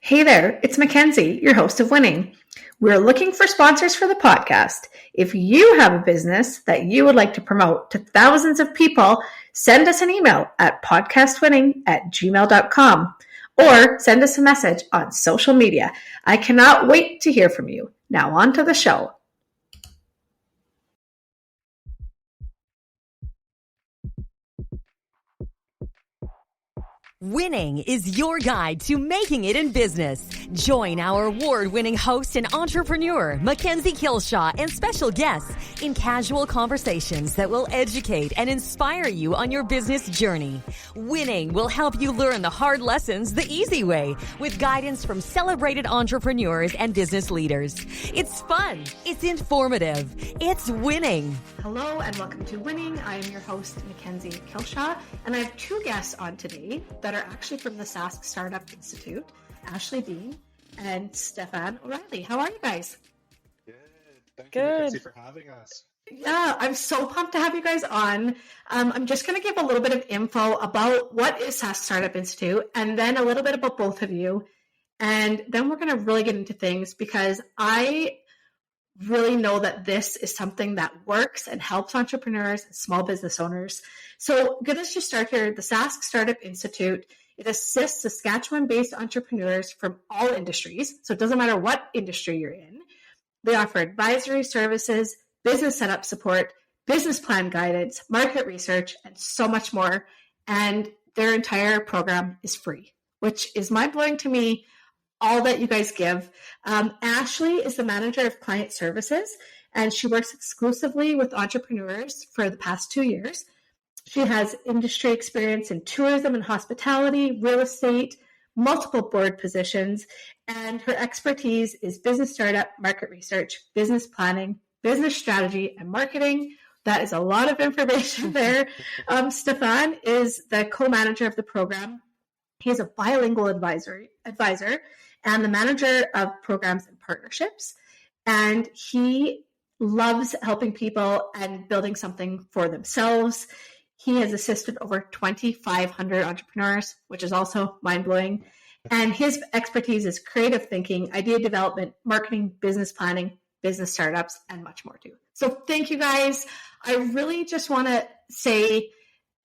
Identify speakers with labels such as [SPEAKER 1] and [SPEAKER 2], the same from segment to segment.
[SPEAKER 1] Hey there, it's Mackenzie, your host of Winning. We're looking for sponsors for the podcast. If you have a business that you would like to promote to thousands of people, send us an email at podcastwinning@gmail.com or send us a message on social media. I cannot wait to hear from you. Now on to the show.
[SPEAKER 2] Winning is your guide to making it in business. Join our award-winning host and entrepreneur, Mackenzie Kilshaw, and special guests in casual conversations that will educate and inspire you on your business journey. Winning will help you learn the hard lessons the easy way with guidance from celebrated entrepreneurs and business leaders. It's fun. It's informative. It's winning.
[SPEAKER 1] Hello and welcome to Winning. I am your host, Mackenzie Kilshaw, and I have two guests on today that are actually from the Sask Startup Institute, Ashley Dean and Stephane O'Reilly. How are you guys?
[SPEAKER 3] Good. Thank you, Mackenzie, for having us.
[SPEAKER 1] Yeah, I'm so pumped to have you guys on. I'm just going to give a little bit of info about what is Sask Startup Institute and then a little bit about both of you. And then we're going to really get into things because I really know that this is something that works and helps entrepreneurs and small business owners. So let's just start here. The Sask Startup Institute, it assists Saskatchewan-based entrepreneurs from all industries. So it doesn't matter what industry you're in. They offer advisory services, business setup support, business plan guidance, market research, and so much more. And their entire program is free, which is mind-blowing to me. All that you guys give. Ashley is the manager of client services, and she works exclusively with entrepreneurs for the past 2 years. She has industry experience in tourism and hospitality, real estate, multiple board positions, and her expertise is business startup, market research, business planning, business strategy, and marketing. That is a lot of information there. Stephane is the co-manager of the program. He is a bilingual advisor and the manager of programs and partnerships. And he loves helping people and building something for themselves. He has assisted over 2,500 entrepreneurs, which is also mind-blowing. And his expertise is creative thinking, idea development, marketing, business planning, business startups, and much more too. So thank you guys. I really just want to say,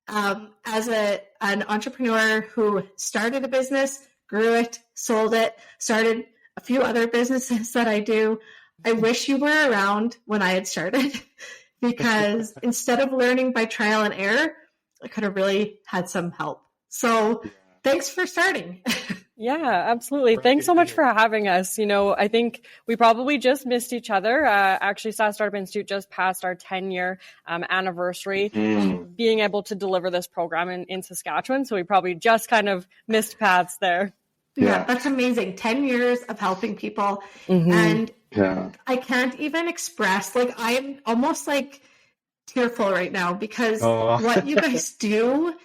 [SPEAKER 1] as an entrepreneur who started a business, grew it, sold it, started a few other businesses that I do, I wish you were around when I had started because instead of learning by trial and error, I could have really had some help. So thanks for starting.
[SPEAKER 4] Yeah, absolutely. Thanks so much for having us. You know, I think we probably just missed each other. Actually, Sask Startup Institute just passed our 10-year anniversary being able to deliver this program in Saskatchewan. So we probably just kind of missed paths there.
[SPEAKER 1] Yeah, that's amazing. 10 years of helping people. And I can't even express, like, I am almost like tearful right now because what you guys do,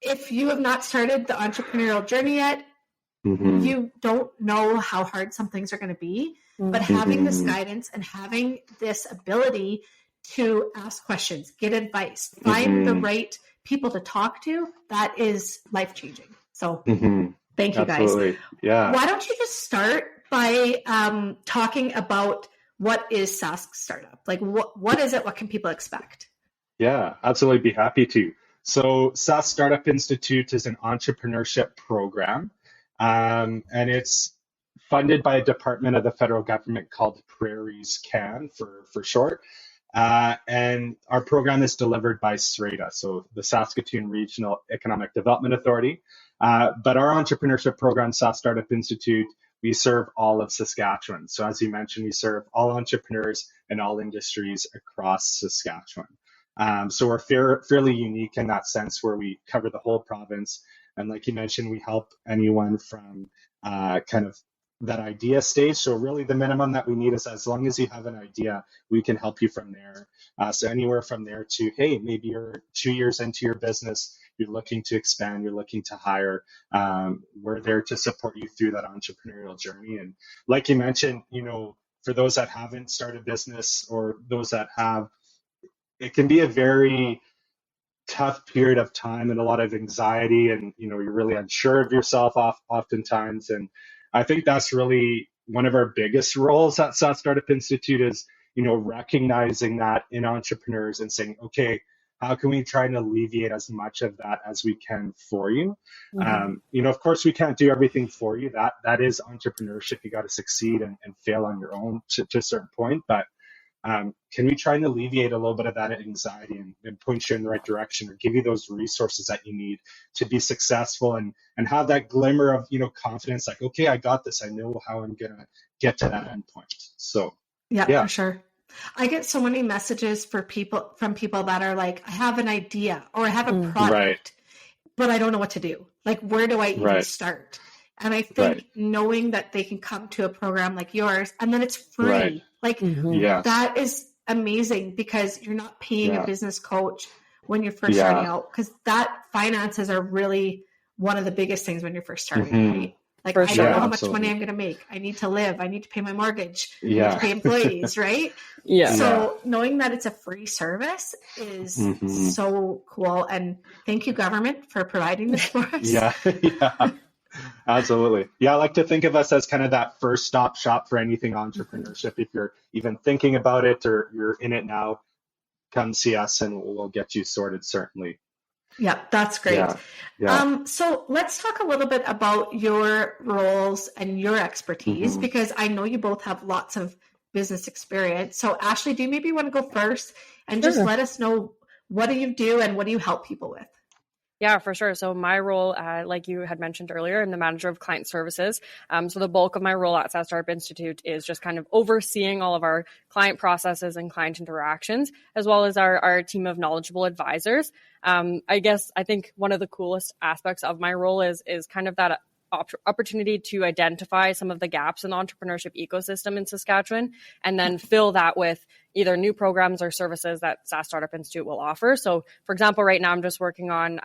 [SPEAKER 1] if you have not started the entrepreneurial journey yet, you don't know how hard some things are going to be, but having this guidance and having this ability to ask questions, get advice, find the right people to talk to, that is life-changing. So thank you guys.
[SPEAKER 3] Yeah.
[SPEAKER 1] Why don't you just start by talking about what is Sask Startup? Like what is it? What can people expect?
[SPEAKER 3] Yeah, absolutely. Be happy to. So Sask Startup Institute is an entrepreneurship program. And it's funded by a department of the federal government called Prairies Can for short. And our program is delivered by SRADA, so the Saskatoon Regional Economic Development Authority. But our entrepreneurship program, Sask Startup Institute, we serve all of Saskatchewan. So as you mentioned, we serve all entrepreneurs in all industries across Saskatchewan. So we're fairly unique in that sense where we cover the whole province. And like you mentioned, we help anyone from kind of that idea stage. So really the minimum that we need is as long as you have an idea, we can help you from there. So anywhere from there to, hey, maybe you're 2 years into your business, you're looking to expand, you're looking to hire. We're there to support you through that entrepreneurial journey. And like you mentioned, you know, for those that haven't started business or those that have, it can be a very tough period of time and a lot of anxiety, and you're really unsure of yourself oftentimes. And I think that's really one of our biggest roles at SAS Startup Institute is recognizing that in entrepreneurs and saying, okay, how can we try and alleviate as much of that as we can for you? Of course, we can't do everything for you. That is entrepreneurship. You got to succeed and fail on your own to a certain point. But can we try and alleviate a little bit of that anxiety and point you in the right direction, or give you those resources that you need to be successful and have that glimmer of confidence, like, okay, I got this. I know how I'm gonna get to that end point. So
[SPEAKER 1] yeah, for sure. I get so many messages from people that are like, I have an idea or I have a product, but I don't know what to do. Like, where do I even start? And I think knowing that they can come to a program like yours and then it's free, that is amazing, because you're not paying a business coach when you're first starting out, because that finances are really one of the biggest things when you're first starting, right? Like, I don't know how much money I'm going to make. I need to live. I need to pay my mortgage. I need to pay employees, right? So knowing that it's a free service is so cool. And thank you, government, for providing this for us.
[SPEAKER 3] Yeah, absolutely. Yeah, I like to think of us as kind of that first stop shop for anything entrepreneurship. If you're even thinking about it or you're in it now, come see us and we'll get you sorted, certainly.
[SPEAKER 1] Yeah, that's great. So let's talk a little bit about your roles and your expertise, because I know you both have lots of business experience. So Ashley, do you maybe want to go first and just let us know, what do you do and what do you help people with?
[SPEAKER 4] Yeah, for sure. So my role, like you had mentioned earlier, I'm the manager of client services. So the bulk of my role at SAS Startup Institute is just kind of overseeing all of our client processes and client interactions, as well as our team of knowledgeable advisors. I think one of the coolest aspects of my role is kind of that opportunity to identify some of the gaps in the entrepreneurship ecosystem in Saskatchewan, and then fill that with either new programs or services that SAS Startup Institute will offer. So, for example, right now I'm just working on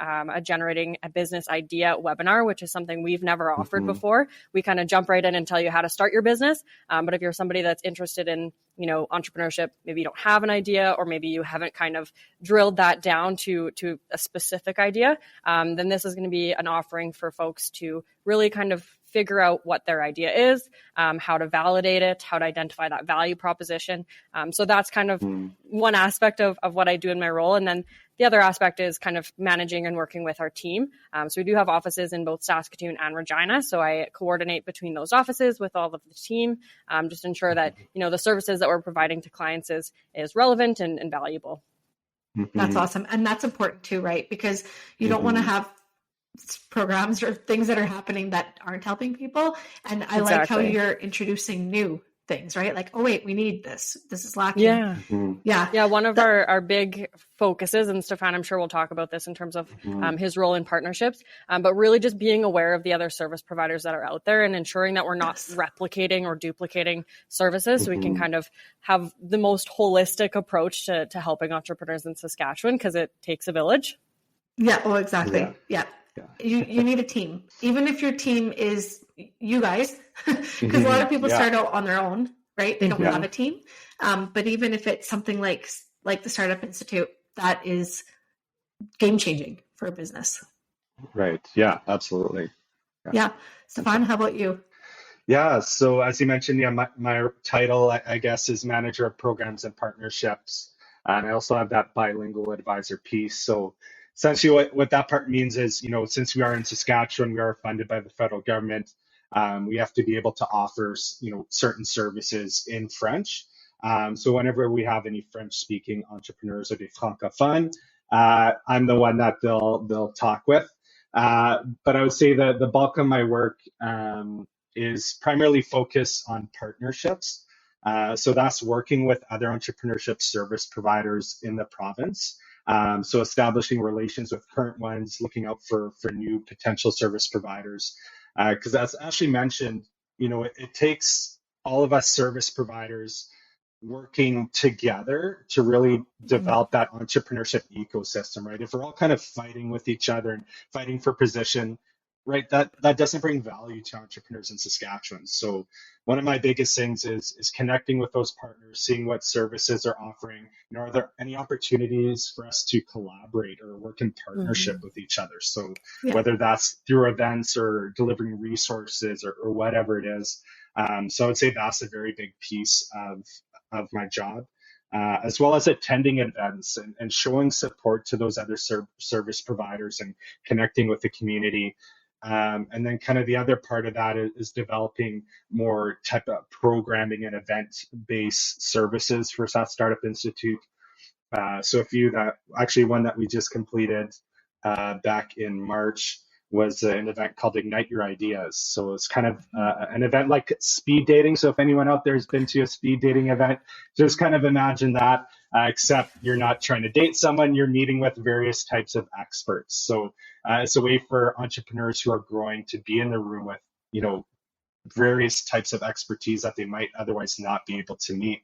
[SPEAKER 4] generating a business idea webinar, which is something we've never offered before. We kind of jump right in and tell you how to start your business. But if you're somebody that's interested in entrepreneurship, maybe you don't have an idea, or maybe you haven't kind of drilled that down to a specific idea, then this is going to be an offering for folks to really kind of figure out what their idea is, how to validate it, how to identify that value proposition. So that's kind of one aspect of what I do in my role. And then the other aspect is kind of managing and working with our team. So we do have offices in both Saskatoon and Regina. So I coordinate between those offices with all of the team, just ensure that, the services that we're providing to clients is relevant and valuable.
[SPEAKER 1] That's awesome. And that's important too, right? Because you don't want to have programs or things that are happening that aren't helping people. And I like how you're introducing new things, right? Like, oh wait, we need this. This is lacking.
[SPEAKER 4] Yeah. One of our big focuses, and Stephane, I'm sure we'll talk about this in terms of his role in partnerships, but really just being aware of the other service providers that are out there and ensuring that we're not replicating or duplicating services, so we can kind of have the most holistic approach to helping entrepreneurs in Saskatchewan, because it takes a village.
[SPEAKER 1] Yeah, well, exactly. Yeah. You need a team, even if your team is you guys, because a lot of people start out on their own, right? They don't have a team. But even if it's something like the Startup Institute, that is game changing for a business.
[SPEAKER 3] Right. Yeah, absolutely.
[SPEAKER 1] Yeah. Stephane, how about you?
[SPEAKER 3] Yeah. So as you mentioned, my title, I guess, is Manager of Programs and Partnerships. And I also have that bilingual advisor piece. So essentially what that part means is, since we are in Saskatchewan, we are funded by the federal government. We have to be able to offer, certain services in French. So whenever we have any French-speaking entrepreneurs or des francophones, I'm the one that they'll talk with. But I would say that the bulk of my work is primarily focused on partnerships. So that's working with other entrepreneurship service providers in the province. So establishing relations with current ones, looking out for new potential service providers. Because as Ashley mentioned, it takes all of us service providers working together to really develop that entrepreneurship ecosystem, right? If we're all kind of fighting with each other and fighting for position, right, that doesn't bring value to entrepreneurs in Saskatchewan. So one of my biggest things is connecting with those partners, seeing what services are offering. Are there any opportunities for us to collaborate or work in partnership with each other? So whether that's through events or delivering resources or whatever it is. So I would say that's a very big piece of my job. As well as attending events and showing support to those other service providers and connecting with the community. And then kind of the other part of that is developing more type of programming and event-based services for Sask Startup Institute. So a few that actually one that we just completed back in March was an event called Ignite Your Ideas. So it's kind of an event like speed dating. So if anyone out there has been to a speed dating event, just kind of imagine that, except you're not trying to date someone, you're meeting with various types of experts. So it's a way for entrepreneurs who are growing to be in the room with, various types of expertise that they might otherwise not be able to meet.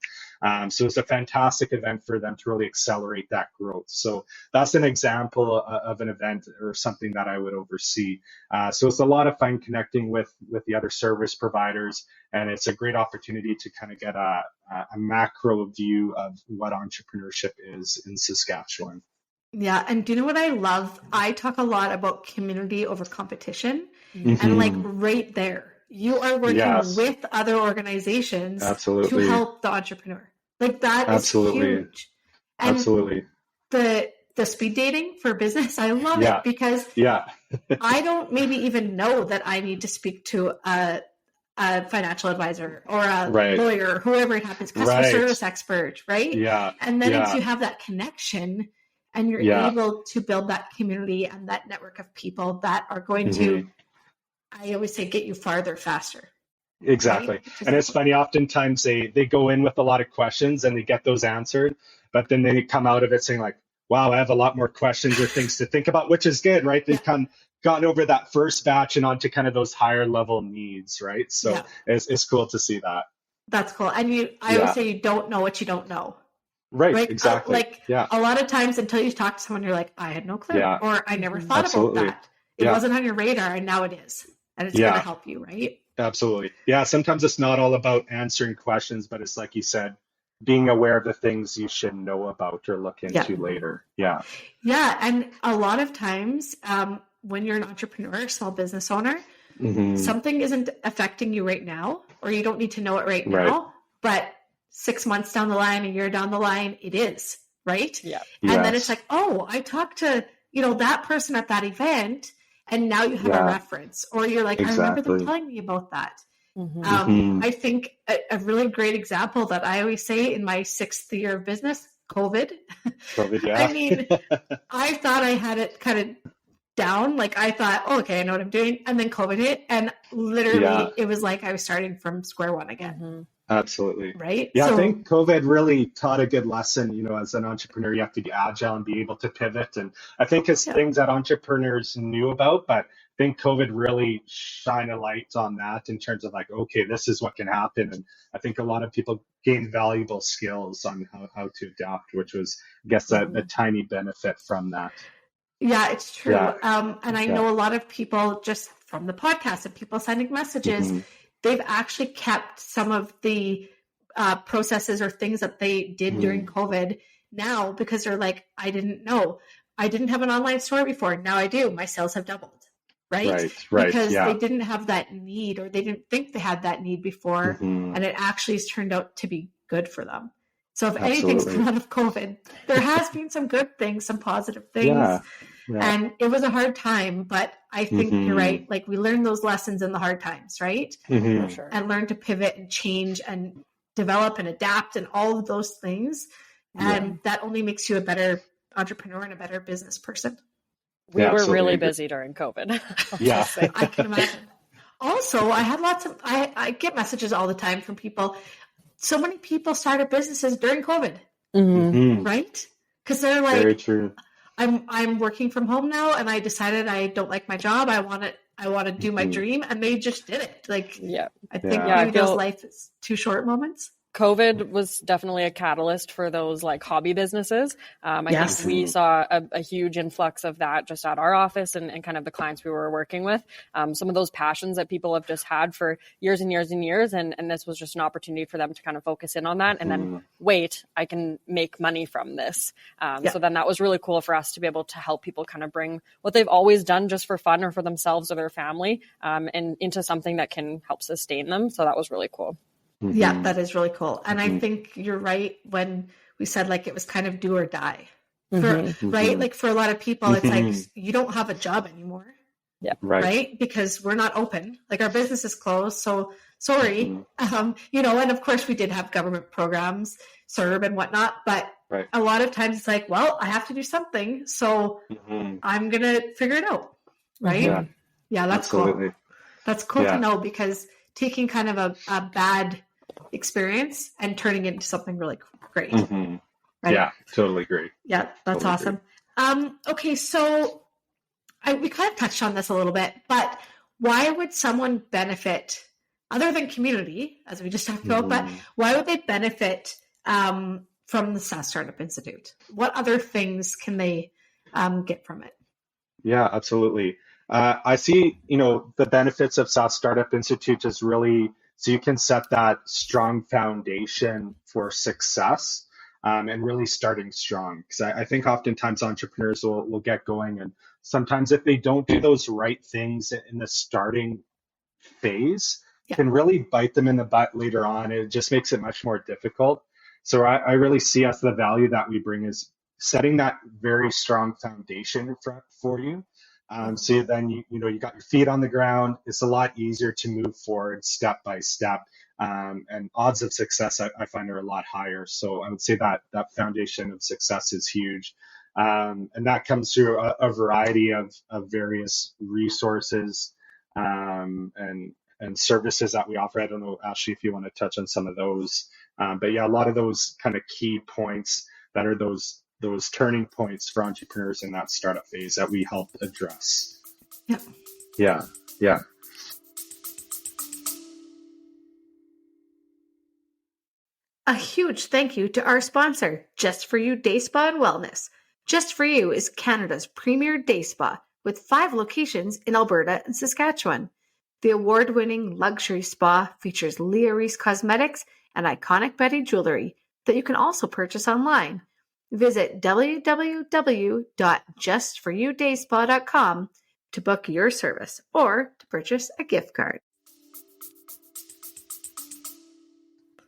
[SPEAKER 3] So it's a fantastic event for them to really accelerate that growth. So that's an example of an event or something that I would oversee. So it's a lot of fun connecting with the other service providers, and it's a great opportunity to kind of get a macro view of what entrepreneurship is in Saskatchewan.
[SPEAKER 1] Yeah, and do you know what I love? I talk a lot about community over competition, and like right there, you are working with other organizations to help the entrepreneur. Like that is huge. And the speed dating for business, I love it because I don't maybe even know that I need to speak to a financial advisor or a lawyer, whoever it happens, customer service expert, right? Yeah. And then it's you have that connection and you're able to build that community and that network of people that are going to, I always say, get you farther faster.
[SPEAKER 3] Exactly. Right? And it's funny, oftentimes they go in with a lot of questions and they get those answered, but then they come out of it saying like, wow, I have a lot more questions or things to think about, which is good, right? They've gotten over that first batch and onto kind of those higher level needs, right? So it's cool to see that.
[SPEAKER 1] That's cool. And I always say you don't know what you don't know.
[SPEAKER 3] Right, exactly.
[SPEAKER 1] A lot of times until you talk to someone, you're like, I had no clue, or I never thought about that. It wasn't on your radar, and now it is. And it's going to help you, right?
[SPEAKER 3] Absolutely. Yeah, sometimes it's not all about answering questions, but it's like you said, being aware of the things you should know about or look into later. Yeah.
[SPEAKER 1] Yeah, and a lot of times when you're an entrepreneur, small business owner, something isn't affecting you right now, or you don't need to know it right now, but 6 months down the line, a year down the line, it is, right? Yeah. And then it's like, oh, I talked to, that person at that event, and now you have a reference, or you're like, I remember them telling me about that. I think a really great example that I always say in my 6th year of business, COVID. I mean, I thought I had it kind of down. Like I thought, oh, okay, I know what I'm doing. And then COVID hit, and literally it was like I was starting from square one again.
[SPEAKER 3] Absolutely.
[SPEAKER 1] Right.
[SPEAKER 3] Yeah, I think COVID really taught a good lesson. As an entrepreneur, you have to be agile and be able to pivot. And I think it's things that entrepreneurs knew about, but I think COVID really shined a light on that in terms of like, okay, this is what can happen. And I think a lot of people gained valuable skills on how to adapt, which was, I guess, a tiny benefit from that.
[SPEAKER 1] Yeah, it's true. And I know a lot of people just from the podcast and people sending messages, they've actually kept some of the processes or things that they did during COVID now because they're like, I didn't know. I didn't have an online store before. Now I do. My sales have doubled. Right. Because they didn't have that need, or they didn't think they had that need before. And it actually has turned out to be good for them. So if anything's come out of COVID, there has been some good things, some positive things. And it was a hard time, but I think you're right. Like we learn those lessons in the hard times, right? For sure. And learn to pivot and change and develop and adapt and all of those things. And that only makes you a better entrepreneur and a better business person.
[SPEAKER 4] We were really busy during COVID.
[SPEAKER 1] I can imagine. Also, I had I get messages all the time from people. So many people started businesses during COVID, right? Because they're like, very true. I'm working from home now, and I decided I don't like my job. I want to do my dream, and they just did it. Like, I think maybe those life is too short moments.
[SPEAKER 4] COVID was definitely a catalyst for those like hobby businesses. I think we saw a huge influx of that just at our office and kind of the clients we were working with. Some of those passions that people have just had for years and years and years. And this was just an opportunity for them to kind of focus in on that and then wait, I can make money from this. So then that was really cool for us to be able to help people kind of bring what they've always done just for fun or for themselves or their family and into something that can help sustain them. So that was really cool.
[SPEAKER 1] Yeah, that is really cool. And I think you're right when we said like it was kind of do or die. Right? Like for a lot of people, it's like you don't have a job anymore.
[SPEAKER 4] Yeah.
[SPEAKER 1] Right. Because we're not open. Like our business is closed. So sorry. And of course we did have government programs, CERB and whatnot, but a lot of times it's like, well, I have to do something. So I'm going to figure it out. Right. Yeah, that's
[SPEAKER 3] Absolutely.
[SPEAKER 1] cool. That's cool to know, because taking kind of a bad experience and turning it into something really great. Right?
[SPEAKER 3] Yeah, totally agree.
[SPEAKER 1] Yeah, that's awesome. Okay, so we kind of touched on this a little bit, but why would someone benefit, other than community, as we just talked about, but why would they benefit from the SAS Startup Institute? What other things can they get from it?
[SPEAKER 3] Yeah, absolutely. I see, the benefits of SAS Startup Institute is really so you can set that strong foundation for success and really starting strong. Because I think oftentimes entrepreneurs will get going, and sometimes if they don't do those right things in the starting phase, can really bite them in the butt later on. It just makes it much more difficult. So I really see as the value that we bring is setting that very strong foundation for you. So then you got your feet on the ground. It's a lot easier to move forward step by step, and odds of success I find are a lot higher. So I would say that foundation of success is huge, and that comes through a variety of various resources and services that we offer. I don't know, Ashley, if you want to touch on some of those, but yeah, a lot of those kind of key points that are those turning points for entrepreneurs in that startup phase that we help address. Yeah.
[SPEAKER 1] A huge thank you to our sponsor, Just For You Day Spa and Wellness. Just For You is Canada's premier day spa with 5 locations in Alberta and Saskatchewan. The award-winning luxury spa features Leah Reese cosmetics and iconic Betty jewelry that you can also purchase online. Visit www.justforyoudayspa.com to book your service or to purchase a gift card.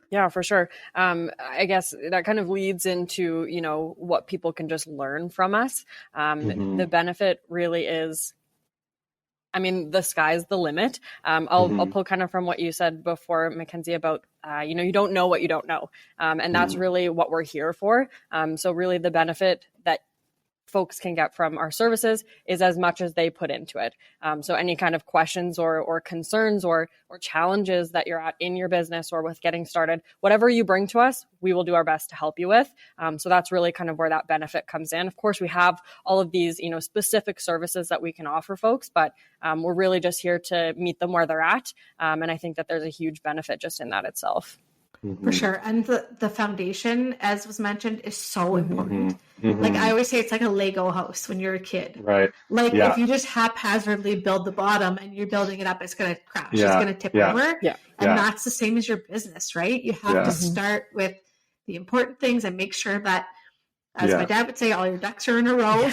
[SPEAKER 4] Yeah, for sure. I guess that kind of leads into, what people can just learn from us. The benefit really is, the sky's the limit. I'll pull kind of from what you said before, Mackenzie, about, you don't know what you don't know. And that's really what we're here for. So really the benefit that folks can get from our services is as much as they put into it. So any kind of questions or concerns or challenges that you're at in your business or with getting started, whatever you bring to us, we will do our best to help you with. So that's really kind of where that benefit comes in. Of course, we have all of these, specific services that we can offer folks, but we're really just here to meet them where they're at. And I think that there's a huge benefit just in that itself.
[SPEAKER 1] For sure. And the foundation, as was mentioned, is so important. Like I always say, it's like a Lego house when you're a kid.
[SPEAKER 3] Right.
[SPEAKER 1] Like if you just haphazardly build the bottom and you're building it up, it's going to crash. It's going to tip over. And that's the same as your business, right? You have to start with the important things and make sure that, as my dad would say, all your ducks are in a row.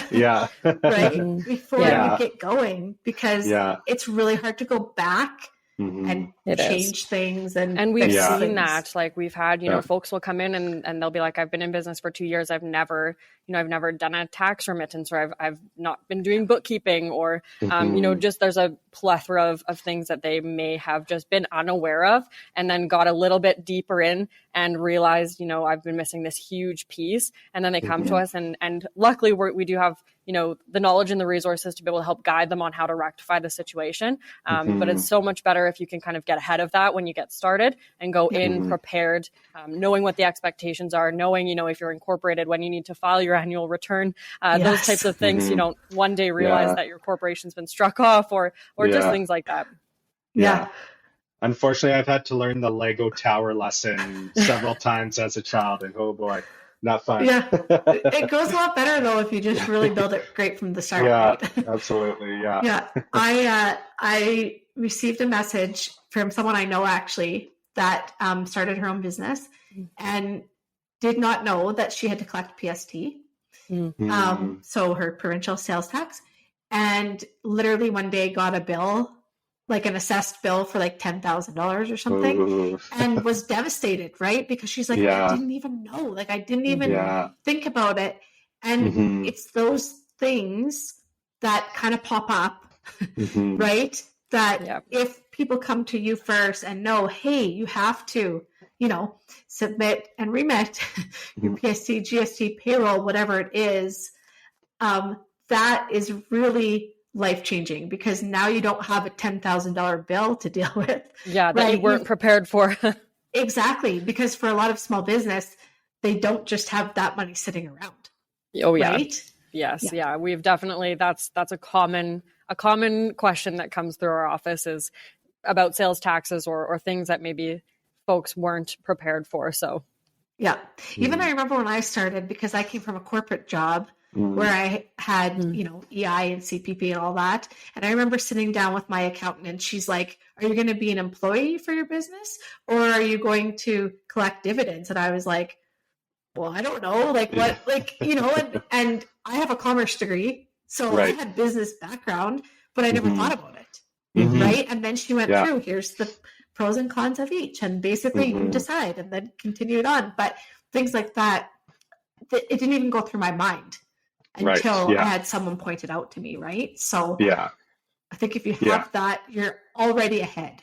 [SPEAKER 1] Right? Before you get going, because it's really hard to go back and change things. And
[SPEAKER 4] we've seen that, like we've had, folks will come in and they'll be like, I've been in business for 2 years. I've never done a tax remittance, or I've not been doing bookkeeping, or, just there's a plethora of things that they may have just been unaware of, and then got a little bit deeper in and realized, I've been missing this huge piece. And then they come to us and luckily we do have, the knowledge and the resources to be able to help guide them on how to rectify the situation. But it's so much better if you can kind of get ahead of that when you get started and go in prepared, knowing what the expectations are, knowing, if you're incorporated, when you need to file your annual return, those types of things. You don't one day realize that your corporation's been struck off or just things like that.
[SPEAKER 3] Unfortunately, I've had to learn the Lego tower lesson several times as a child, and oh boy, not fun.
[SPEAKER 1] Yeah. It goes a lot better though if you just really build it great from the start,
[SPEAKER 3] Yeah,
[SPEAKER 1] right?
[SPEAKER 3] absolutely. Yeah.
[SPEAKER 1] Yeah. I received a message from someone I know actually that started her own business and did not know that she had to collect PST. So her provincial sales tax, and literally one day got a bill, like an assessed bill for like $10,000 or something.
[SPEAKER 3] Ooh.
[SPEAKER 1] And was devastated, right? Because she's like,
[SPEAKER 3] Yeah.
[SPEAKER 1] I didn't even know, like I didn't even
[SPEAKER 3] Yeah.
[SPEAKER 1] think about it. And it's those things that kind of pop up, right? That if people come to you first and know, hey, you have to, submit and remit your PST, GST, payroll, whatever it is, that is really life-changing because now you don't have a $10,000 bill to deal with.
[SPEAKER 4] Yeah, that you weren't prepared for.
[SPEAKER 1] Exactly, because for a lot of small business, they don't just have that money sitting around.
[SPEAKER 4] Oh yeah.
[SPEAKER 1] Right?
[SPEAKER 4] Yes. Yeah. We've definitely, that's a common question that comes through our office is about sales taxes or things that maybe folks weren't prepared for. So
[SPEAKER 1] yeah. Even I remember when I started, because I came from a corporate job where I had, EI and CPP and all that. And I remember sitting down with my accountant and she's like, are you going to be an employee for your business or are you going to collect dividends? And I was like, well, I don't know, and I have a commerce degree. So I had business background, but I never thought about it. Right. And then she went through, here's the pros and cons of each. And basically you decide and then continued on. But things like that, it didn't even go through my mind until I had someone point it out to me. Right. So I think if you have that, you're already ahead.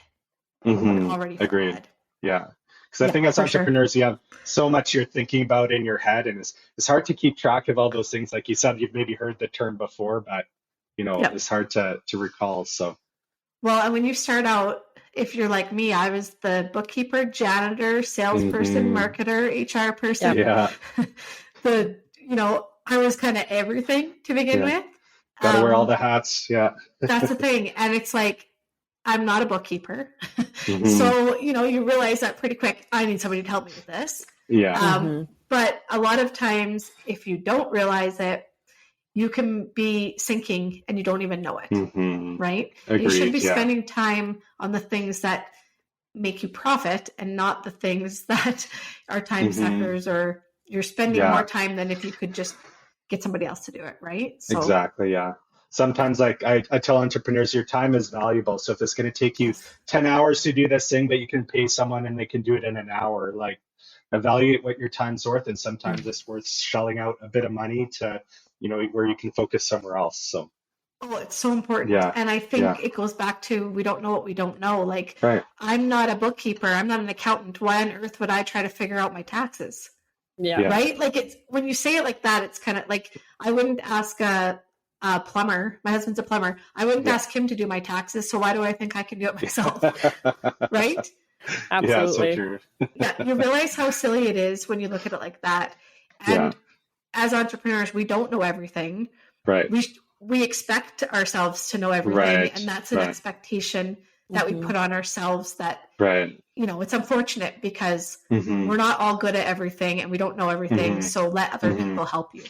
[SPEAKER 1] Already
[SPEAKER 3] Agreed.
[SPEAKER 1] Ahead.
[SPEAKER 3] Yeah. Because I think as entrepreneurs, you have so much you're thinking about in your head, and it's hard to keep track of all those things. Like you said, you've maybe heard the term before, but it's hard to recall. So,
[SPEAKER 1] well, and when you start out, if you're like me, I was the bookkeeper, janitor, salesperson, marketer, HR person.
[SPEAKER 3] Yeah.
[SPEAKER 1] I was kind of everything to begin with.
[SPEAKER 3] Got to wear all the hats. Yeah.
[SPEAKER 1] That's the thing, and it's like, I'm not a bookkeeper. So, you realize that pretty quick. I need somebody to help me with this.
[SPEAKER 3] Yeah.
[SPEAKER 1] But a lot of times, if you don't realize it, you can be sinking and you don't even know it. Right?
[SPEAKER 3] Agreed,
[SPEAKER 1] you should be spending time on the things that make you profit and not the things that are time suckers, or you're spending more time than if you could just get somebody else to do it. Right? So,
[SPEAKER 3] exactly. Yeah. Sometimes, like I tell entrepreneurs, your time is valuable. So if it's going to take you 10 hours to do this thing, but you can pay someone and they can do it in an hour, like evaluate what your time's worth. And sometimes it's worth shelling out a bit of money to, where you can focus somewhere else. So.
[SPEAKER 1] Oh, it's so important.
[SPEAKER 3] Yeah.
[SPEAKER 1] And I think it goes back to, we don't know what we don't know. Like,
[SPEAKER 3] right.
[SPEAKER 1] I'm not a bookkeeper. I'm not an accountant. Why on earth would I try to figure out my taxes?
[SPEAKER 4] Yeah.
[SPEAKER 1] Right? Like, it's, when you say it like that, it's kind of like, I wouldn't ask a plumber. My husband's a plumber. I wouldn't ask him to do my taxes. So why do I think I can do it myself? Right?
[SPEAKER 4] Absolutely.
[SPEAKER 3] Yeah, so true.
[SPEAKER 1] You realize how silly it is when you look at it like that. And as entrepreneurs, we don't know everything.
[SPEAKER 3] Right.
[SPEAKER 1] We expect ourselves to know everything. And that's an expectation that we put on ourselves that, it's unfortunate because we're not all good at everything and we don't know everything. So let other people help you.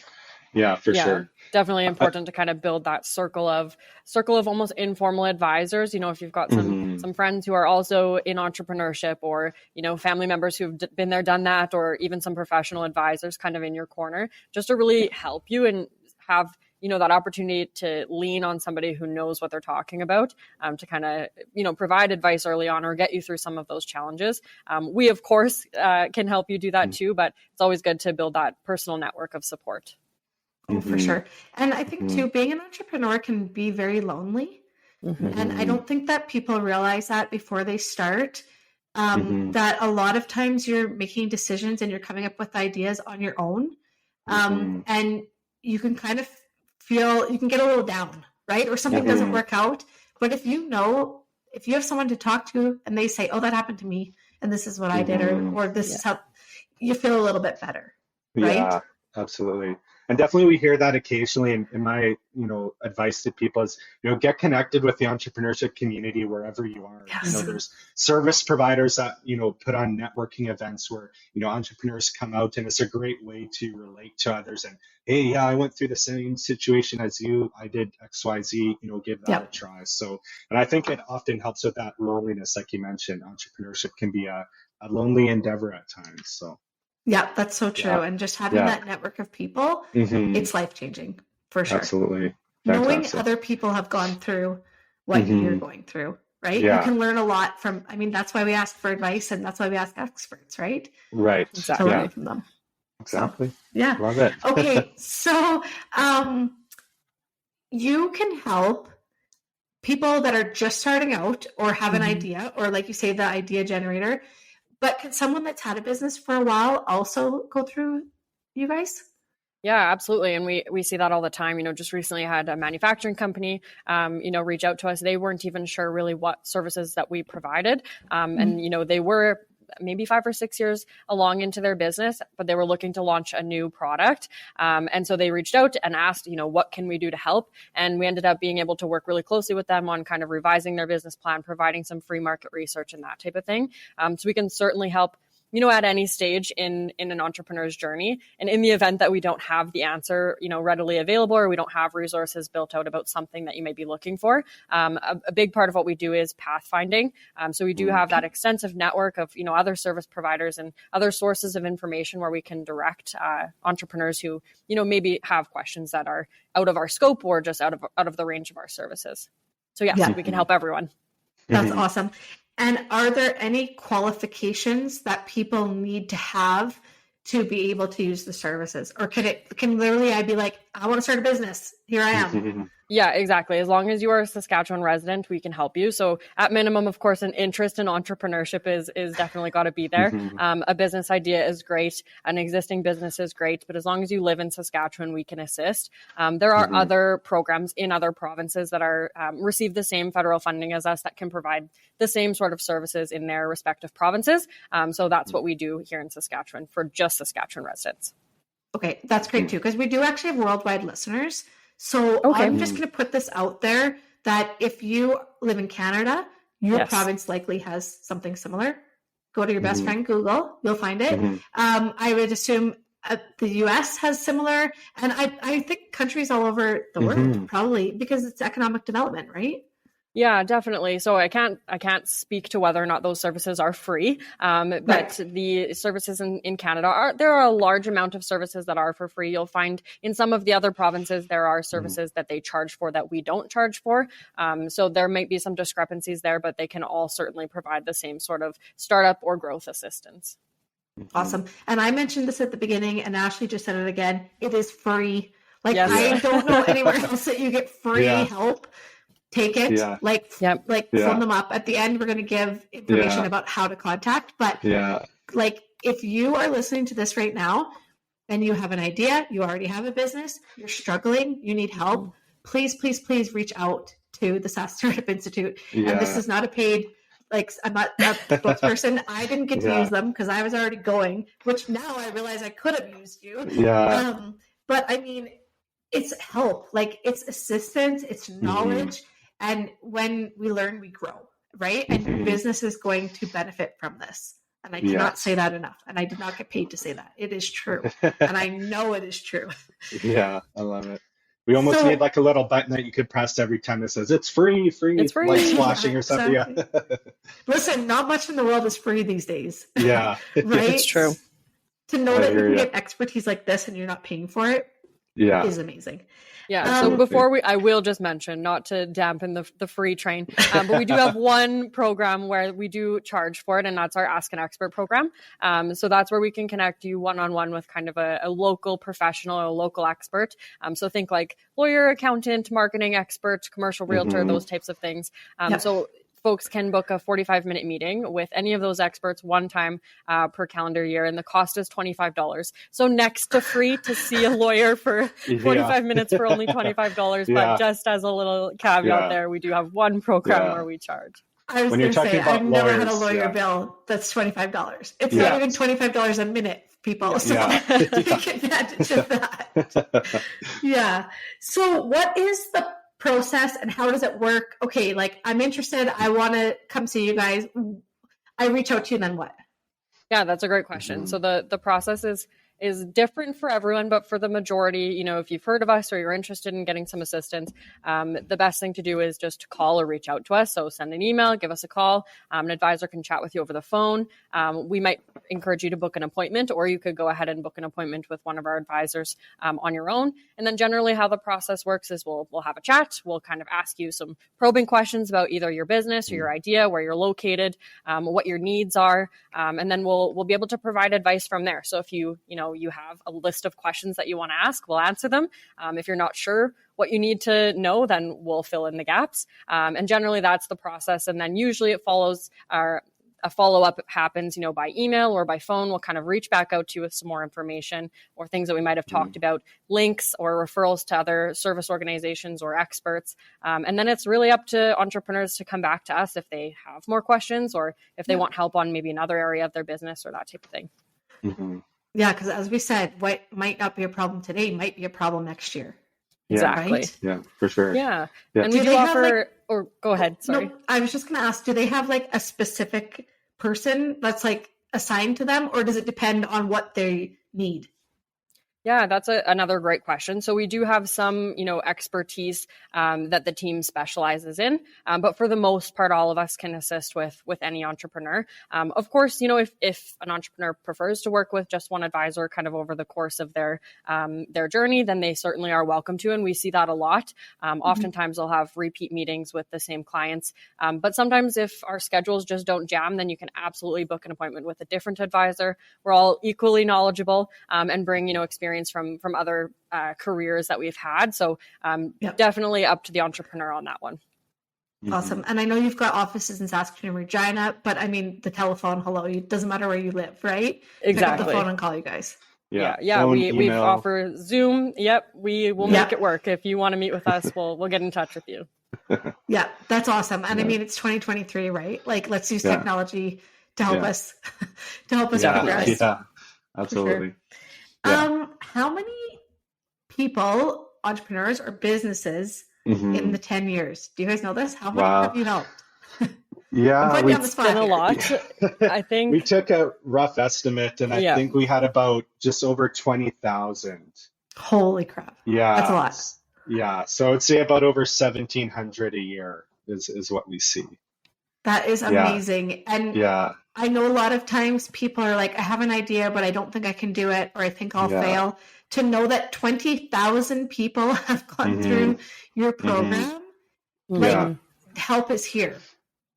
[SPEAKER 3] Yeah, for sure.
[SPEAKER 4] Definitely important to kind of build that circle of almost informal advisors. If you've got some friends who are also in entrepreneurship, or, family members who've been there, done that, or even some professional advisors kind of in your corner, just to really help you and have, that opportunity to lean on somebody who knows what they're talking about, to kind of, provide advice early on or get you through some of those challenges. We, of course, can help you do that too, but it's always good to build that personal network of support.
[SPEAKER 1] Oh, for sure. And I think too, being an entrepreneur can be very lonely. And I don't think that people realize that before they start, that a lot of times you're making decisions and you're coming up with ideas on your own. And you can kind of feel, you can get a little down, right? Or something doesn't work out. But if you have someone to talk to and they say, oh, that happened to me and this is what I did, or this is how, you feel a little bit better, right?
[SPEAKER 3] Yeah, absolutely. And definitely we hear that occasionally. In my, advice to people is, get connected with the entrepreneurship community wherever you are.
[SPEAKER 1] Yes.
[SPEAKER 3] There's service providers that, put on networking events where, entrepreneurs come out, and it's a great way to relate to others. And hey, yeah, I went through the same situation as you. I did XYZ, give that a try. So, and I think it often helps with that loneliness, like you mentioned. Entrepreneurship can be a lonely endeavor at times. So.
[SPEAKER 1] Yeah, that's so true. And just having that network of people, it's life-changing for sure.
[SPEAKER 3] Absolutely.
[SPEAKER 1] Knowing other people have gone through what you're going through, right?
[SPEAKER 3] Yeah.
[SPEAKER 1] You can learn a lot from, that's why we ask for advice, and that's why we ask experts, right?
[SPEAKER 3] Right.
[SPEAKER 1] Exactly. To learn from them.
[SPEAKER 3] Exactly.
[SPEAKER 1] So, yeah.
[SPEAKER 3] Love it.
[SPEAKER 1] Okay. So you can help people that are just starting out or have an idea, or like you say, the idea generator. But can someone that's had a business for a while also go through you guys?
[SPEAKER 4] Yeah, absolutely. And we see that all the time. Just recently I had a manufacturing company, reach out to us. They weren't even sure really what services that we provided. And, they were maybe 5 or 6 years along into their business, but they were looking to launch a new product. And so they reached out and asked, what can we do to help? And we ended up being able to work really closely with them on kind of revising their business plan, providing some free market research and that type of thing. So we can certainly help at any stage in an entrepreneur's journey. And in the event that we don't have the answer, readily available, or we don't have resources built out about something that you may be looking for, a big part of what we do is pathfinding. So we do have that extensive network of, other service providers and other sources of information where we can direct entrepreneurs who, maybe have questions that are out of our scope or just out of the range of our services. So so we can help everyone.
[SPEAKER 1] That's awesome. And are there any qualifications that people need to have to be able to use the services? Or can literally I be like, I want to start a business. Here I am.
[SPEAKER 4] Yeah, exactly. As long as you are a Saskatchewan resident, we can help you. So at minimum, of course, an interest in entrepreneurship is definitely got to be there. A business idea is great. An existing business is great. But as long as you live in Saskatchewan, we can assist. There are other programs in other provinces that are receive the same federal funding as us that can provide the same sort of services in their respective provinces. So that's what we do here in Saskatchewan for just Saskatchewan residents.
[SPEAKER 1] Okay, that's great too, because we do actually have worldwide listeners. So I'm just going to put this out there that if you live in Canada, your province likely has something similar. Go to your best friend, Google, you'll find it. I would assume the US has similar, and I think countries all over the world probably, because it's economic development, right?
[SPEAKER 4] Yeah, definitely. So I can't speak to whether or not those services are free. But the services in Canada there are a large amount of services that are for free. You'll find in some of the other provinces, there are services that they charge for that we don't charge for. So there might be some discrepancies there, but they can all certainly provide the same sort of startup or growth assistance.
[SPEAKER 1] Awesome. And I mentioned this at the beginning, and Ashley just said it again. It is free. I don't know anywhere else that you get free help. Take it, phone them up. At the end, we're going to give information about how to contact. But if you are listening to this right now and you have an idea, you already have a business, you're struggling, you need help, please, please, please reach out to the SAS Startup Institute. And this is not a paid, I'm not a spokesperson. I didn't get to use them because I was already going, which now I realize I could have used you. But I mean, it's help, it's assistance, it's knowledge. And when we learn, we grow, right? And business is going to benefit from this. And I cannot say that enough. And I did not get paid to say that. It is true. And I know it is true.
[SPEAKER 3] Yeah, I love it. We almost need a little button that you could press every time that says, it's free,
[SPEAKER 4] it's free.
[SPEAKER 3] Lights flashing or something.
[SPEAKER 1] Exactly. Yeah. Listen, not much in the world is free these days.
[SPEAKER 3] Yeah.
[SPEAKER 1] Right?
[SPEAKER 4] It's true.
[SPEAKER 1] To know that you can get expertise like this and you're not paying for it is amazing.
[SPEAKER 4] Yeah. So I will just mention, not to dampen the free train, but we do have one program where we do charge for it, and that's our Ask an Expert program. So that's where we can connect you one-on-one with kind of a local professional or a local expert. So think like lawyer, accountant, marketing expert, commercial realtor, those types of things. So folks can book a 45-minute meeting with any of those experts one time per calendar year, and the cost is $25. So next to free to see a lawyer for 45 minutes for only $25. But just as a little caveat there, we do have one program where we charge.
[SPEAKER 1] I was going to say, I've never had a lawyer bill that's $25. It's not even $25 a minute people. So
[SPEAKER 3] Yeah.
[SPEAKER 1] take advantage of that. Yeah. So what is the process and how does it work? Okay, like I'm interested. I want to come see you guys. I reach out to you, then what?
[SPEAKER 4] Yeah, that's a great question. So the process is different for everyone, but for the majority, if you've heard of us or you're interested in getting some assistance, the best thing to do is just call or reach out to us. So send an email, give us a call. An advisor can chat with you over the phone. We might encourage you to book an appointment, or you could go ahead and book an appointment with one of our advisors on your own. And then generally how the process works is we'll have a chat. We'll kind of ask you some probing questions about either your business or your idea, where you're located, what your needs are, and then we'll be able to provide advice from there. So if you have a list of questions that you want to ask, we'll answer them. If you're not sure what you need to know, then we'll fill in the gaps. And generally that's the process. And then usually it follows a follow-up happens, by email or by phone. We'll kind of reach back out to you with some more information or things that we might have talked about, links or referrals to other service organizations or experts. And then it's really up to entrepreneurs to come back to us if they have more questions or if they want help on maybe another area of their business or that type of thing.
[SPEAKER 3] Mm-hmm.
[SPEAKER 1] Yeah, because as we said, what might not be a problem today might be a problem next year.
[SPEAKER 4] Exactly.
[SPEAKER 1] Right?
[SPEAKER 3] Yeah, for sure.
[SPEAKER 4] Yeah.
[SPEAKER 3] Yeah.
[SPEAKER 4] And we do offer, or go ahead. Sorry.
[SPEAKER 1] No, I was just going to ask, do they have like a specific person that's like assigned to them, or does it depend on what they need?
[SPEAKER 4] Yeah, that's another great question. So we do have some, expertise that the team specializes in, but for the most part, all of us can assist with any entrepreneur. Of course, if an entrepreneur prefers to work with just one advisor kind of over the course of their journey, then they certainly are welcome to, and we see that a lot. Oftentimes, they'll have repeat meetings with the same clients, but sometimes if our schedules just don't jam, then you can absolutely book an appointment with a different advisor. We're all equally knowledgeable and bring experience from other careers that we've had. So definitely up to the entrepreneur on that one.
[SPEAKER 1] Awesome. And I know you've got offices in Saskatchewan and Regina, but I mean, the telephone, hello, it doesn't matter where you live, right?
[SPEAKER 4] Exactly.
[SPEAKER 1] Pick up the phone and call you guys.
[SPEAKER 4] Yeah.
[SPEAKER 3] Phone,
[SPEAKER 4] We
[SPEAKER 3] email.
[SPEAKER 4] offer Zoom. Yep. We will make it work. If you want to meet with us, we'll get in touch with you.
[SPEAKER 1] Yeah, that's awesome. And I mean, it's 2023, right? Like, let's use technology to help us, progress.
[SPEAKER 3] Yeah, absolutely.
[SPEAKER 1] Sure. How many people, entrepreneurs or businesses in the 10 years? Do you guys know this? How many have you helped?
[SPEAKER 3] Yeah,
[SPEAKER 4] it's been a lot. I think
[SPEAKER 3] we took a rough estimate, and I think we had about just over 20,000.
[SPEAKER 1] Holy crap!
[SPEAKER 3] Yeah,
[SPEAKER 1] that's a lot.
[SPEAKER 3] Yeah, so I'd say about over 1,700 a year is what we see.
[SPEAKER 1] That is amazing. And I know a lot of times people are like, I have an idea, but I don't think I can do it, or I think I'll fail. To know that 20,000 people have gone through your program, help is here.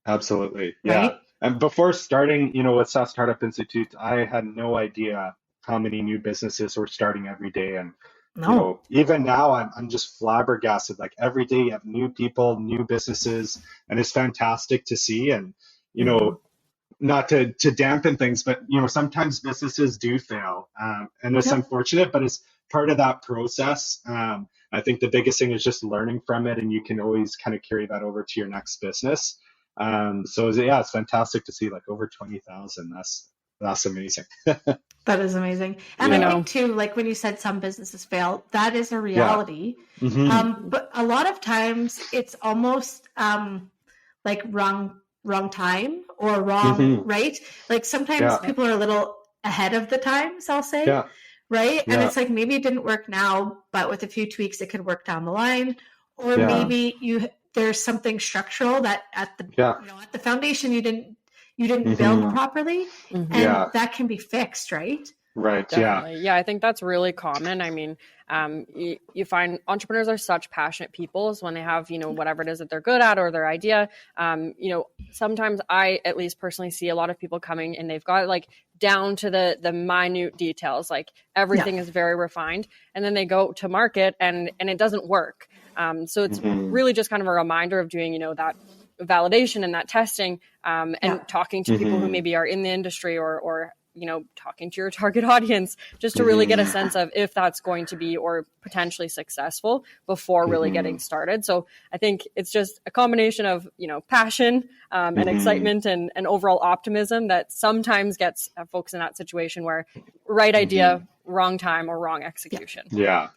[SPEAKER 3] Absolutely. Yeah.
[SPEAKER 1] Right?
[SPEAKER 3] And before starting, with Sask Startup Institute, I had no idea how many new businesses were starting every day. And even now I'm just flabbergasted. Like every day you have new people, new businesses, and it's fantastic to see. And, not to dampen things, but, sometimes businesses do fail. And it's unfortunate, but it's part of that process. I think the biggest thing is just learning from it, and you can always kind of carry that over to your next business. So it's fantastic to see like over 20,000. That's amazing.
[SPEAKER 1] That is amazing. And I think too, like when you said some businesses fail, that is a reality. But a lot of times it's almost like wrong time or wrong, right? Like sometimes people are a little ahead of the times, I'll say, right? And it's like, maybe it didn't work now, but with a few tweaks, it could work down the line. Or maybe there's something structural that at the foundation you didn't build properly, and that can be fixed, right?
[SPEAKER 3] Right.
[SPEAKER 4] Definitely. Yeah, I think that's really common. I mean, you find entrepreneurs are such passionate people. So when they have, whatever it is that they're good at or their idea, sometimes I at least personally see a lot of people coming and they've got like down to the minute details, like everything is very refined, and then they go to market and it doesn't work. So it's really just kind of a reminder of doing, that validation and that testing, and talking to people who maybe are in the industry or talking to your target audience just to really get a sense of if that's going to be or potentially successful before really getting started. So I think it's just a combination of, passion and excitement and overall optimism that sometimes gets folks in that situation where right idea, wrong time, or wrong execution.
[SPEAKER 3] Yeah.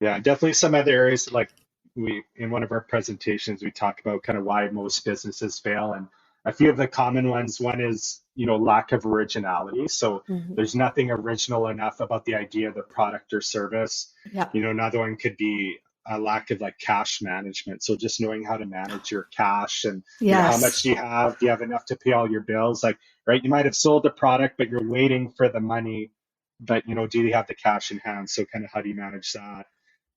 [SPEAKER 3] Definitely some other areas, like in one of our presentations, we talk about kind of why most businesses fail. And a few of the common ones, one is, lack of originality. So there's nothing original enough about the idea of the product or service.
[SPEAKER 1] Yeah.
[SPEAKER 3] Another one could be a lack of like cash management. So just knowing how to manage your cash and how much do you have? Do you have enough to pay all your bills? Like, right, you might have sold the product, but you're waiting for the money, but do you have the cash in hand? So kind of how do you manage that?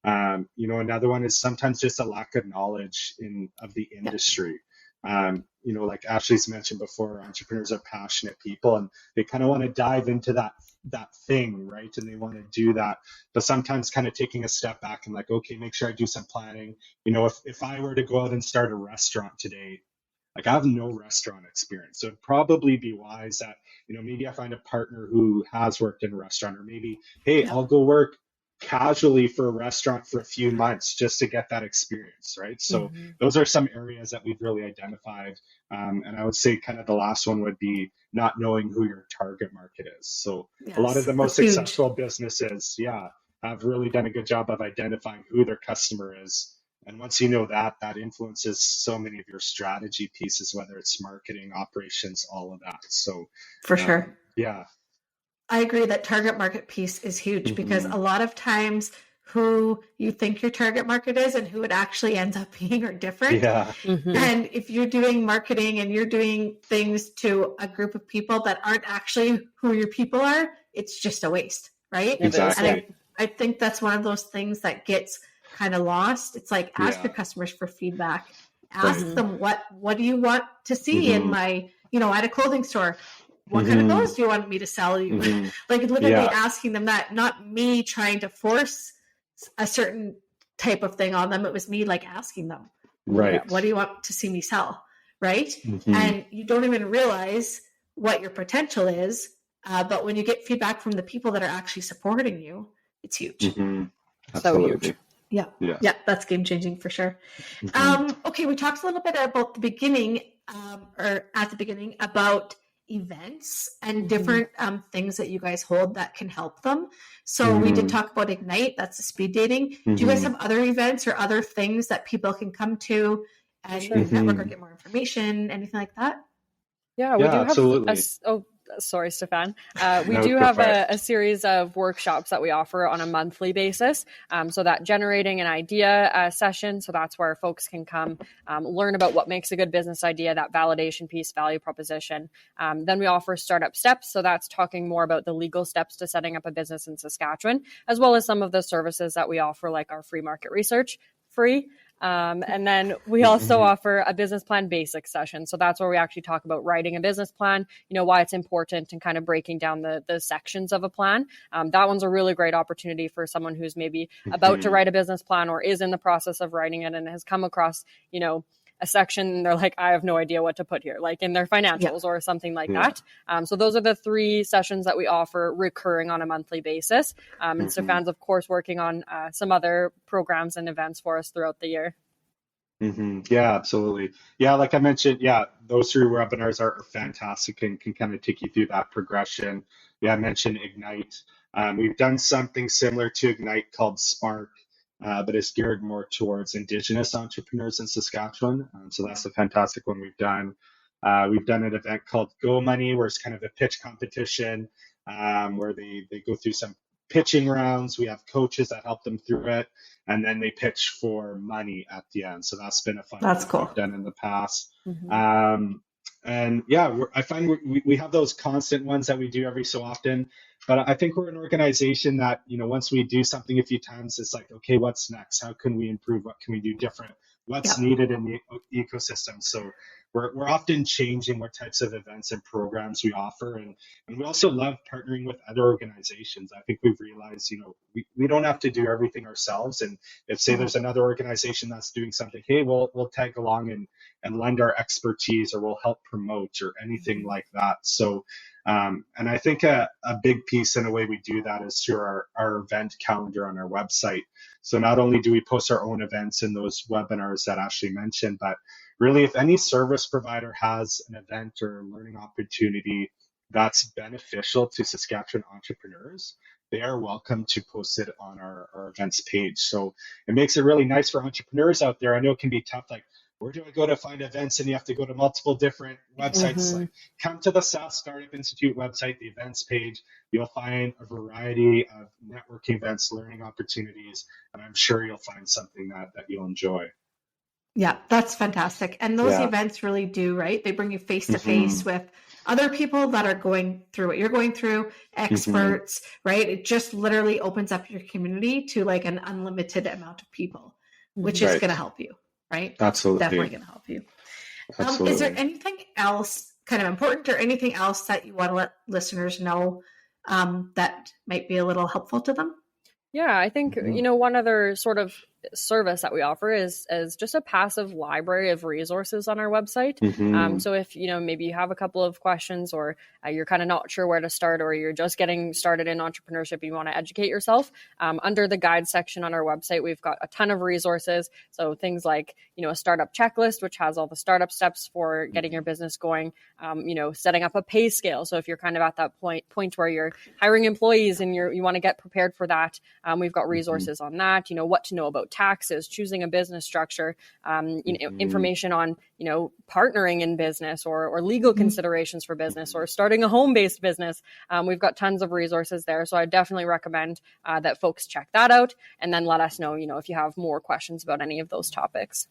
[SPEAKER 3] Another one is sometimes just a lack of knowledge of the industry. Like Ashley's mentioned before, entrepreneurs are passionate people and they kind of want to dive into that thing, right? And they want to do that, but sometimes kind of taking a step back and like, okay, make sure I do some planning. If I were to go out and start a restaurant today, like I have no restaurant experience. So it'd probably be wise that, maybe I find a partner who has worked in a restaurant, or maybe, hey, I'll go work casually for a restaurant for a few months just to get that experience, right? So those are some areas that we've really identified. And I would say kind of the last one would be not knowing who your target market is. So a lot of the most successful businesses, have really done a good job of identifying who their customer is. And once you know that, that influences so many of your strategy pieces, whether it's marketing, operations, all of that. So
[SPEAKER 1] for sure.
[SPEAKER 3] Yeah.
[SPEAKER 1] I agree that target market piece is huge because a lot of times who you think your target market is and who it actually ends up being are different. Yeah. And if you're doing marketing and you're doing things to a group of people that aren't actually who your people are, it's just a waste, right?
[SPEAKER 3] Exactly.
[SPEAKER 1] And I think that's one of those things that gets kind of lost. It's like, ask your customers for feedback. Ask them, what do you want to see in my, at a clothing store? What kind of clothes do you want me to sell you? Like literally asking them that, not me trying to force a certain type of thing on them. It was me like asking them,
[SPEAKER 3] right?
[SPEAKER 1] What do you want to see me sell? Right. And you don't even realize what your potential is. But when you get feedback from the people that are actually supporting you, it's huge.
[SPEAKER 3] So huge.
[SPEAKER 1] Yeah. That's game changing for sure. Okay. We talked a little bit about the beginning or at the beginning about events and different things that you guys hold that can help them. So we did talk about Ignite, that's the speed dating. Do you guys have other events or other things that people can come to and network or get more information, anything like that?
[SPEAKER 4] Yeah, we do
[SPEAKER 3] absolutely.
[SPEAKER 4] Sorry, Stephane. We do have a series of workshops that we offer on a monthly basis. So that generating an idea session. So that's where folks can come learn about what makes a good business idea, that validation piece, value proposition. Then we offer startup steps. So that's talking more about the legal steps to setting up a business in Saskatchewan, as well as some of the services that we offer, like our free market research, free. And then we also offer a business plan basics session. So that's where we actually talk about writing a business plan, why it's important and kind of breaking down the sections of a plan. That one's a really great opportunity for someone who's maybe about to write a business plan or is in the process of writing it and has come across, a section and they're like, I have no idea what to put here, like in their financials or something like that. So those are the 3 sessions that we offer recurring on a monthly basis. And Stephane's, of course, working on some other programs and events for us throughout the year.
[SPEAKER 3] Yeah, absolutely. Yeah, like I mentioned, those 3 webinars are fantastic and can kind of take you through that progression. I mentioned Ignite. We've done something similar to Ignite called Spark. But it's geared more towards Indigenous entrepreneurs in Saskatchewan. So that's a fantastic one we've done. We've done an event called Go Money, where it's kind of a pitch competition, where they go through some pitching rounds. We have coaches that help them through it, and then they pitch for money at the end. So that's been a fun
[SPEAKER 1] That's
[SPEAKER 3] thing
[SPEAKER 1] cool.
[SPEAKER 3] we've done in the past. And I find we have those constant ones that we do every so often. But I think we're an organization that, once we do something a few times, it's like, okay, what's next? How can we improve? What can we do different? What's needed in the ecosystem? So we're often changing what types of events and programs we offer. And we also love partnering with other organizations. I think we've realized, we don't have to do everything ourselves. And if, say, there's another organization that's doing something, hey, we'll tag along and lend our expertise, or we'll help promote, or anything like that. So, and I think a big piece in the way we do that is through our event calendar on our website. So not only do we post our own events in those webinars that Ashley mentioned, but really, if any service provider has an event or learning opportunity that's beneficial to Saskatchewan entrepreneurs, they are welcome to post it on our events page. So it makes it really nice for entrepreneurs out there. I know it can be tough, like, where do I go to find events? And you have to go to multiple different websites. Like, come to the South Startup Institute website, the events page. You'll find a variety of networking events, learning opportunities, and I'm sure you'll find something that you'll enjoy.
[SPEAKER 1] Yeah, that's fantastic. And those events really do, right? They bring you face to face with other people that are going through what you're going through, experts, right? It just literally opens up your community to like an unlimited amount of people, which is going to help you, right?
[SPEAKER 3] Absolutely.
[SPEAKER 1] Definitely going to help you.
[SPEAKER 3] Absolutely.
[SPEAKER 1] Is there anything else kind of important, or anything else that you want to let listeners know that might be a little helpful to them?
[SPEAKER 4] Yeah, I think, one other sort of service that we offer is just a passive library of resources on our website. So if, maybe you have a couple of questions, or you're kind of not sure where to start, or you're just getting started in entrepreneurship and you want to educate yourself, under the guide section on our website, we've got a ton of resources. So things like, a startup checklist, which has all the startup steps for getting your business going, setting up a pay scale. So if you're kind of at that point where you're hiring employees and you want to get prepared for that, we've got resources on that, what to know about taxes, choosing a business structure, information on, partnering in business, or legal considerations for business, or starting a home-based business. We've got tons of resources there. So I definitely recommend that folks check that out, and then let us know, if you have more questions about any of those topics.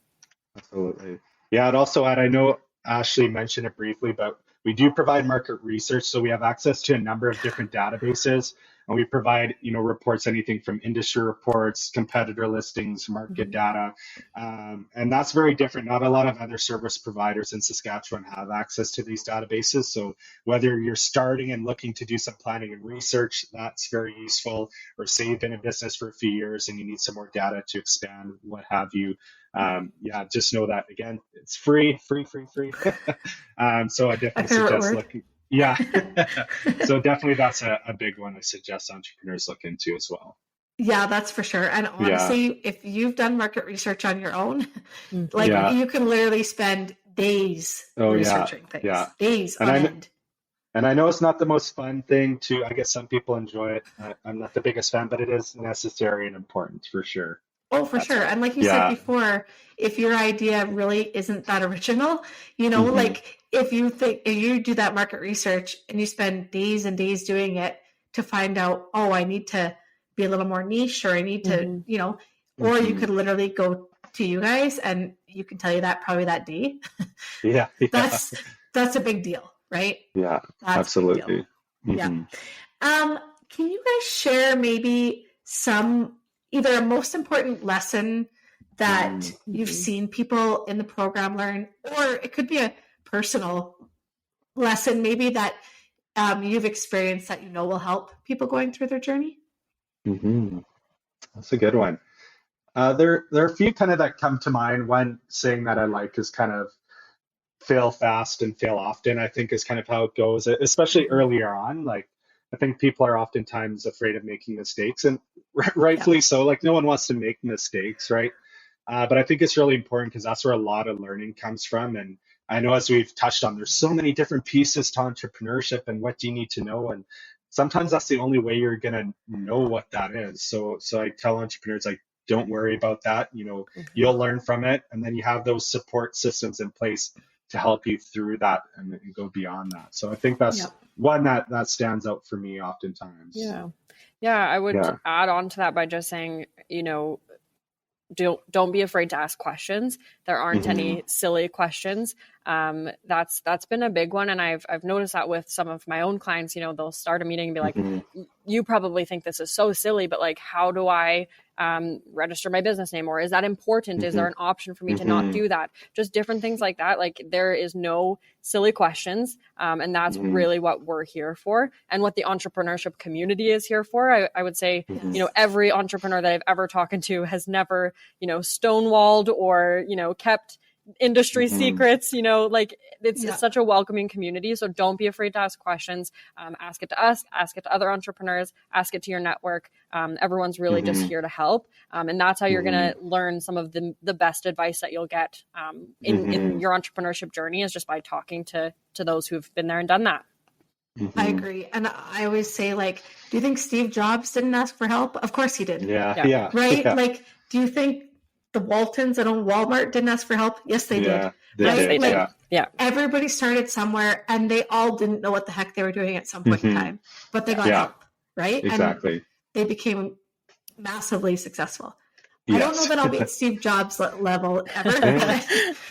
[SPEAKER 3] Absolutely. Yeah, I'd also add, I know Ashley mentioned it briefly, but we do provide market research. So we have access to a number of different databases, and we provide, reports, anything from industry reports, competitor listings, market data. And that's very different. Not a lot of other service providers in Saskatchewan have access to these databases. So whether you're starting and looking to do some planning and research, that's very useful. Or say you've been in business for a few years and you need some more data to expand, what have you. Just know that, again, it's free. So I definitely suggest looking. Yeah. So definitely that's a big one I suggest entrepreneurs look into as well.
[SPEAKER 1] Yeah, that's for sure. And honestly, if you've done market research on your own, you can literally spend days researching things. Yeah. Days on end.
[SPEAKER 3] And I know it's not the most fun thing to, I guess some people enjoy it. I'm not the biggest fan, but it is necessary and important for sure.
[SPEAKER 1] Oh, for sure. And like you said before, if your idea really isn't that original, like if you do that market research and you spend days and days doing it to find out, oh, I need to be a little more niche, or I need to, or you could literally go to you guys and you can tell you that probably that day.
[SPEAKER 3] Yeah.
[SPEAKER 1] That's a big deal, right?
[SPEAKER 3] Yeah, that's absolutely.
[SPEAKER 1] Yeah. Can you guys share maybe either a most important lesson that you've seen people in the program learn, or it could be a personal lesson maybe that you've experienced that will help people going through their journey?
[SPEAKER 3] That's a good one. There are a few kind of that come to mind. One saying that I like is kind of fail fast and fail often, I think is kind of how it goes, especially earlier on. Like, I think people are oftentimes afraid of making mistakes, and rightfully so. Like, no one wants to make mistakes, right? But I think it's really important because that's where a lot of learning comes from. And I know, as we've touched on, there's so many different pieces to entrepreneurship, and what do you need to know? And sometimes that's the only way you're going to know what that is. So I tell entrepreneurs, like, don't worry about that. You'll learn from it. And then you have those support systems in place to help you through that and go beyond that. So I think that's one that stands out for me oftentimes.
[SPEAKER 4] Yeah. I would add on to that by just saying, don't be afraid to ask questions. There aren't any silly questions. That's been a big one. And I've noticed that with some of my own clients, they'll start a meeting and be like, you probably think this is so silly, but like, how do I register my business name? Or is that important? Is there an option for me to not do that? Just different things like that. Like, there is no silly questions. And that's really what we're here for, and what the entrepreneurship community is here for. I would say, every entrepreneur that I've ever talked to has never, stonewalled or, kept industry secrets, like it's such a welcoming community. So don't be afraid to ask questions. Ask it to us, ask it to other entrepreneurs, ask it to your network. Everyone's really just here to help. And that's how you're going to learn some of the best advice that you'll get in your entrepreneurship journey, is just by talking to those who've been there and done that.
[SPEAKER 1] I agree. And I always say, like, do you think Steve Jobs didn't ask for help? Of course he did.
[SPEAKER 3] Yeah.
[SPEAKER 1] Right? Yeah. Like, do you think the Waltons that own Walmart didn't ask for help? Yes, they did.
[SPEAKER 3] They did.
[SPEAKER 1] Everybody started somewhere, and they all didn't know what the heck they were doing at some point in time, but they got help, right?
[SPEAKER 3] Exactly.
[SPEAKER 1] And they became massively successful. Yes. I don't know that I'll be at Steve Jobs' level ever, but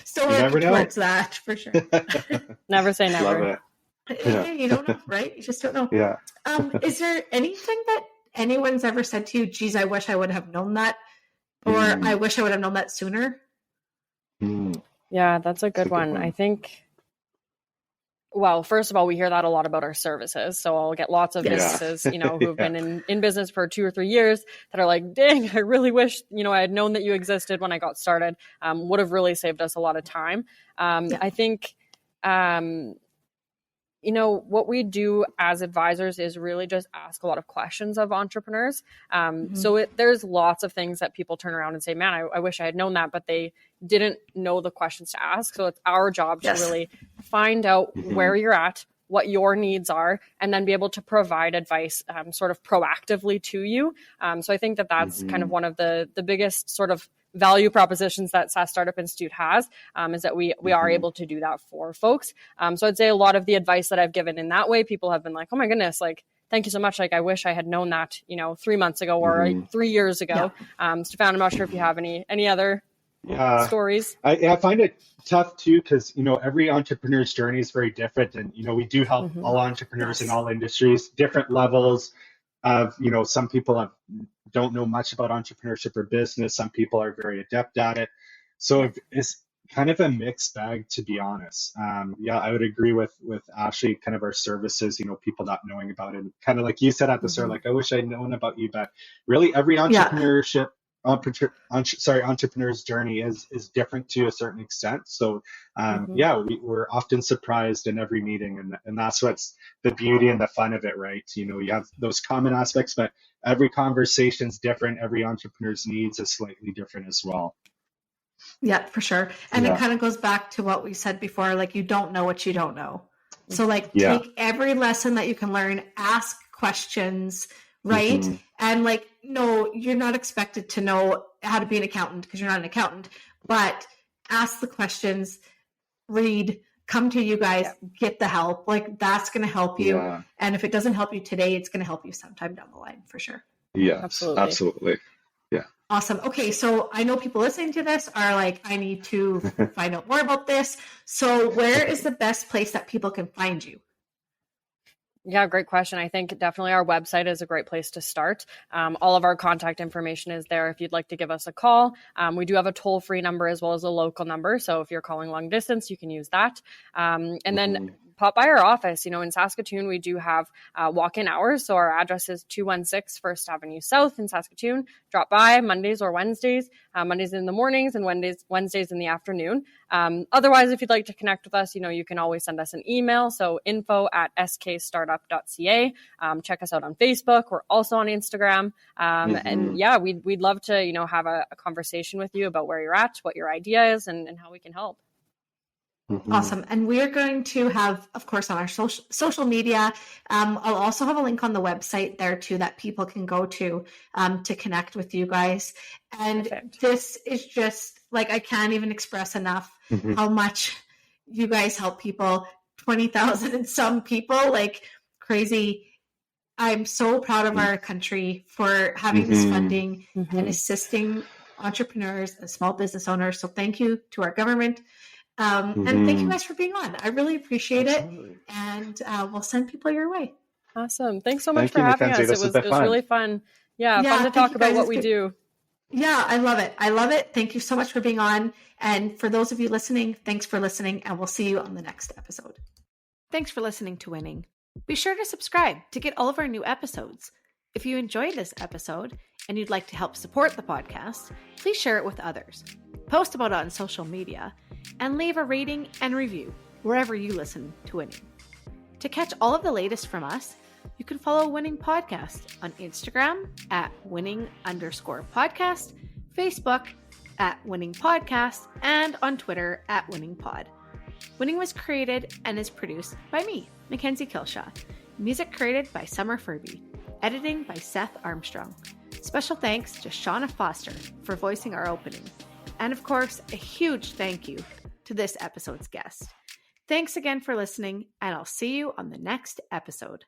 [SPEAKER 1] still working towards that for sure.
[SPEAKER 4] Never say never.
[SPEAKER 3] Love it.
[SPEAKER 1] Yeah. You don't know, right? You just don't know.
[SPEAKER 3] Yeah.
[SPEAKER 1] Is there anything that anyone's ever said to you, geez, I wish I would have known that? Or I wish I would have known that sooner?
[SPEAKER 4] Yeah, that's a good one. I think, well, first of all, we hear that a lot about our services. So I'll get lots of businesses, who've been in business for 2 or 3 years that are like, dang, I really wish, I had known that you existed when I got started. Would have really saved us a lot of time. I think, what we do as advisors is really just ask a lot of questions of entrepreneurs. So there's lots of things that people turn around and say, man, I wish I had known that, but they didn't know the questions to ask. So it's our job to really find out where you're at, what your needs are, and then be able to provide advice sort of proactively to you. So I think that that's kind of one of the biggest sort of value propositions that SAS Startup Institute has, is that we are able to do that for folks. So I'd say a lot of the advice that I've given in that way, people have been like, oh my goodness, like, thank you so much. Like, I wish I had known that, 3 months ago or 3 years ago. Stephane, I'm not sure if you have any other stories.
[SPEAKER 3] I find it tough too, because, every entrepreneur's journey is very different. And, we do help all entrepreneurs in all industries, different levels of, some people don't know much about entrepreneurship or business. Some people are very adept at it. So it's kind of a mixed bag, to be honest. I would agree with Ashley, kind of our services, people not knowing about it. Kind of like you said at the start, like, I wish I'd known about you, but really every entrepreneur's journey is different to a certain extent. So we're often surprised in every meeting, and that's what's the beauty and the fun of it, right? You have those common aspects, but every conversation's different. Every entrepreneur's needs is slightly different as well.
[SPEAKER 1] Yeah, for sure. And it kind of goes back to what we said before, like, you don't know what you don't know. So take every lesson that you can learn, ask questions, right? And like, no, you're not expected to know how to be an accountant because you're not an accountant, but ask the questions, read, come to you guys, get the help. Like, that's going to help you. And if it doesn't help you today, it's going to help you sometime down the line for sure.
[SPEAKER 3] Yeah, absolutely. Yeah.
[SPEAKER 1] Awesome. Okay. So I know people listening to this are like, I need to find out more about this. So where is the best place that people can find you?
[SPEAKER 4] Yeah, great question. I think definitely our website is a great place to start. All of our contact information is there if you'd like to give us a call. We do have a toll-free number as well as a local number. So if you're calling long distance, you can use that. And then pop by our office. In Saskatoon, we do have walk-in hours. So our address is 216 First Avenue South in Saskatoon. Drop by Mondays or Wednesdays, Mondays in the mornings and Wednesdays in the afternoon. Otherwise, if you'd like to connect with us, you can always send us an email. So info@skstartup.ca. Check us out on Facebook. We're also on Instagram. And we'd love to, have a conversation with you about where you're at, what your idea is, and how we can help.
[SPEAKER 1] Awesome. And we are going to have, of course, on our social media, I'll also have a link on the website there too that people can go to connect with you guys. And this is just like, I can't even express enough how much you guys help people. 20,000 and some people, like, crazy. I'm so proud of our country for having this funding and assisting entrepreneurs and small business owners. So thank you to our government. And thank you guys for being on. I really appreciate
[SPEAKER 3] Absolutely.
[SPEAKER 1] it. And we'll send people your way.
[SPEAKER 4] Awesome. Thanks so much
[SPEAKER 3] Thank
[SPEAKER 4] for
[SPEAKER 3] you,
[SPEAKER 4] having
[SPEAKER 3] Mackenzie.
[SPEAKER 4] us.
[SPEAKER 3] This
[SPEAKER 4] It
[SPEAKER 3] has
[SPEAKER 4] was
[SPEAKER 3] been fun.
[SPEAKER 4] really fun. Yeah,
[SPEAKER 1] Yeah,
[SPEAKER 4] fun to
[SPEAKER 1] thank
[SPEAKER 4] talk
[SPEAKER 1] you
[SPEAKER 4] about
[SPEAKER 1] guys.
[SPEAKER 4] what
[SPEAKER 1] It's
[SPEAKER 4] we
[SPEAKER 1] been-
[SPEAKER 4] do.
[SPEAKER 1] Yeah, I love it. I love it. Thank you so much for being on. And for those of you listening, thanks for listening. And we'll see you on the next episode.
[SPEAKER 5] Thanks for listening to Winning. Be sure to subscribe to get all of our new episodes. If you enjoyed this episode and you'd like to help support the podcast, please share it with others. Post about it on social media and leave a rating and review wherever you listen to Winning. To catch all of the latest from us, you can follow Winning Podcast on Instagram at winning_podcast, Facebook at Winning Podcast, and on Twitter at Winning Pod. Winning was created and is produced by me, Mackenzie Kilshaw. Music created by Summer Furby. Editing by Seth Armstrong. Special thanks to Shauna Foster for voicing our opening. And of course, a huge thank you to this episode's guest. Thanks again for listening, and I'll see you on the next episode.